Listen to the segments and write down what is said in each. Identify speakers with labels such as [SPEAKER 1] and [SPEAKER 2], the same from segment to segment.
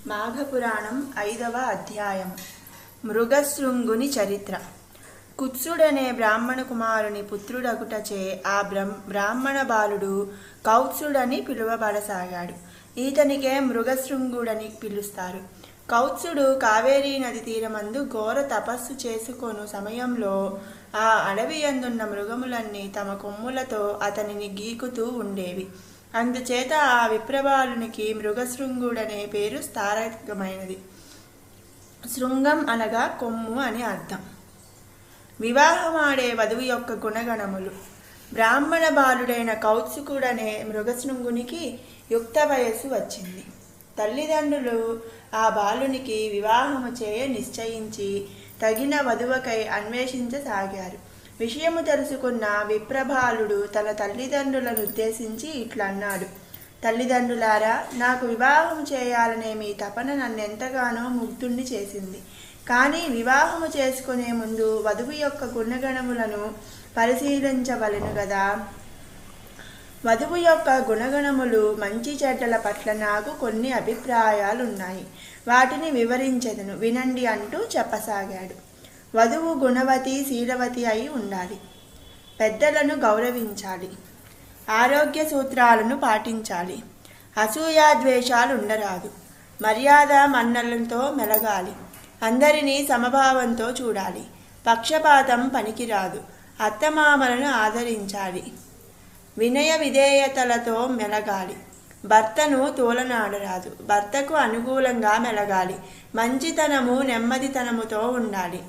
[SPEAKER 1] మాఘపురాణం 5వ అధ్యాయం. మృగశృంగుని చరిత్ర. కుత్సుడనే బ్రాహ్మణ కుమారుని పుత్రుడగుటచే ఆ బ్రాహ్మణ బాలుడు కౌత్సుడని పిలువబడసాగాడు. ఈతనికే మృగశృంగుడని పిలుస్తారు. కౌత్సుడు కావేరీ నది తీరమందు ఘోర తపస్సు చేసుకొను సమయంలో ఆ అడవి యందున్న మృగములన్నీ తమ కొమ్ములతో అతనిని గీకుతూ ఉండేవి. అందుచేత ఆ విప్రబాలునికి మృగశృంగుడనే పేరు స్థారకమైనది. శృంగం అనగా కొమ్ము అని అర్థం. వివాహమాడే వధువు యొక్క గుణగణములు. బ్రాహ్మణ బాలుడైన కౌత్సుకుడనే మృగశృంగునికి యుక్త వయస్సు వచ్చింది. తల్లిదండ్రులు ఆ బాలునికి వివాహము చేయ నిశ్చయించి తగిన వధువకై అన్వేషించసాగారు. విషయము తెలుసుకున్న విప్రబాలుడు తన తల్లిదండ్రులను ఉద్దేశించి ఇట్లన్నాడు: తల్లిదండ్రులారా, నాకు వివాహం చేయాలనే మీ తపన నన్నెంతగానో ముగ్ధుణ్ణి చేసింది. కానీ వివాహము చేసుకునే ముందు వధువు యొక్క గుణగణములను పరిశీలించవలెను గదా. వధువు యొక్క గుణగణములు మంచి చెడ్డల పట్ల నాకు కొన్ని అభిప్రాయాలున్నాయి. వాటిని వివరించెదను, వినండి అంటూ చెప్పసాగాడు. వధువు గుణవతి, శీలవతి అయి ఉండాలి. పెద్దలను గౌరవించాలి. ఆరోగ్య సూత్రాలను పాటించాలి. అసూయాద్వేషాలు ఉండరాదు. మర్యాద మన్నలతో మెలగాలి. అందరినీ సమభావంతో చూడాలి. పక్షపాతం పనికిరాదు. అత్తమామలను ఆదరించాలి. వినయ విధేయతలతో మెలగాలి. భర్తను తోలనాడరాదు. భర్తకు అనుకూలంగా మెలగాలి. మంచితనము నెమ్మదితనముతో ఉండాలి.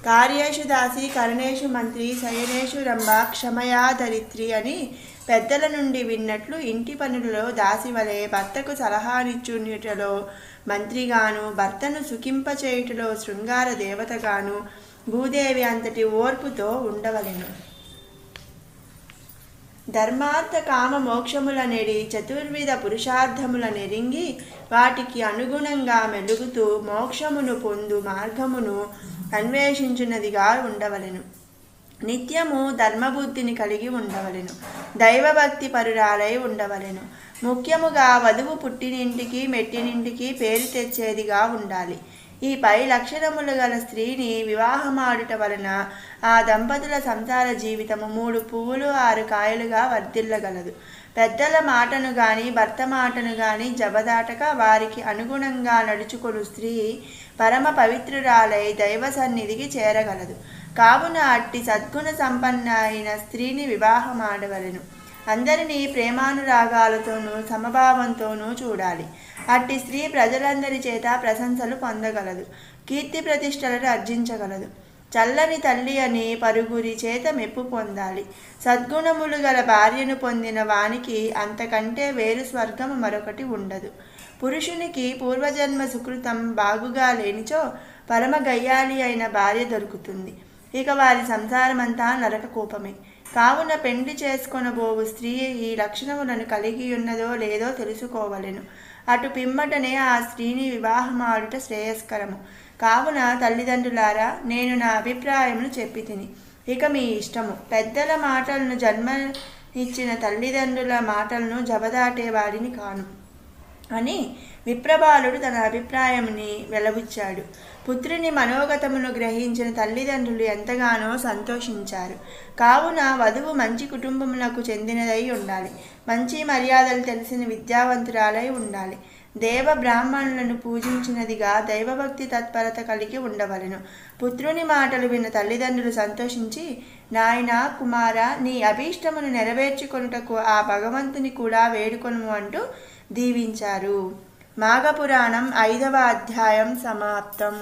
[SPEAKER 1] కార్యేషు దాసి, కరణేషు మంత్రి, శయనేషు రంభ, క్షమయా ధరిత్రి అని పెద్దల నుండి విన్నట్లు ఇంటి పనులలో దాసివలే, భర్తకు సలహానిచ్చుటలో మంత్రిగాను, భర్తను సుఖింపచేయుటలో శృంగార దేవతగాను భూదేవి అంతటి ఓర్పుతో ఉండవలెను. ధర్మార్థ కామ మోక్షముల నెడి చతుర్విధ పురుషార్థముల నెరింగి వాటికి అనుగుణంగా మెలుగుతూ మోక్షమును పొందు మార్గమును అన్వేషించున్నదిగా ఉండవలెను. నిత్యము ధర్మబుద్ధిని కలిగి ఉండవలెను. దైవభక్తి పరురాలై ఉండవలెను. ముఖ్యముగా వధువు పుట్టినింటికి మెట్టినింటికి పేరు తెచ్చేదిగా ఉండాలి. ఈ పై లక్షణములు గల స్త్రీని వివాహమాడుట వలన ఆ దంపతుల సంసార జీవితము 3 పువ్వులు 6 కాయలుగా వర్ధిల్లగలదు. పెద్దల మాటను గాని భర్త మాటను గాని జబదాటక వారికి అనుగుణంగా నడుచుకొను స్త్రీ పరమ పవిత్రురాలై దైవ సన్నిధికి చేరగలదు. కావున అట్టి సద్గుణ సంపన్న అయిన స్త్రీని వివాహమాడవలెను. అందరినీ ప్రేమానురాగాలతోనూ సమభావంతోనూ చూడాలి. అట్టి స్త్రీ ప్రజలందరి చేత ప్రశంసలు పొందగలదు. కీర్తి ప్రతిష్టలను ఆర్జించగలదు. చల్లని తల్లి అని పరుగురి చేత మెప్పు పొందాలి. సద్గుణములు గల భార్యను పొందిన వానికి అంతకంటే వేరు స్వర్గము మరొకటి ఉండదు. పురుషునికి పూర్వజన్మ సుకృతం బాగుగా లేనిచో పరమ గయ్యాలి అయిన భార్య దొరుకుతుంది. ఇక వారి సంసారమంతా నరక కూపమే. కావున పెండ్లి చేసుకొనబోవు స్త్రీ ఈ లక్షణములను కలిగి ఉన్నదో లేదో తెలుసుకోవలెను. అటు పిమ్మటనే ఆ స్త్రీని వివాహమాడుట శ్రేయస్కరము. కావున తల్లిదండ్రులారా, నేను నా అభిప్రాయమును చెప్పి తిని, ఇక మీ ఇష్టము. పెద్దల మాటలను జన్మ ఇచ్చిన తల్లిదండ్రుల మాటలను జబదాటేవాడిని కాను అని విప్రబాలుడు తన అభిప్రాయముని వెలబుచ్చాడు. పుత్రుని మనోగతమును గ్రహించిన తల్లిదండ్రులు ఎంతగానో సంతోషించారు. కావున వధువు మంచి కుటుంబములకు చెందినదై ఉండాలి. మంచి మర్యాదలు తెలిసిన విద్యావంతురాలై ఉండాలి. దేవ బ్రాహ్మణులను పూజించినదిగా దైవభక్తి తత్పరత కలిగి ఉండవలెను. పుత్రుని మాటలు విన్న తల్లిదండ్రులు సంతోషించి, నాయనా కుమార, నీ అభీష్టమును నెరవేర్చుకొనుటకు ఆ భగవంతుని కూడా వేడుకొనుము అంటూ దీవించారు. మాఘపురాణం 5వ అధ్యాయం సమాప్తం.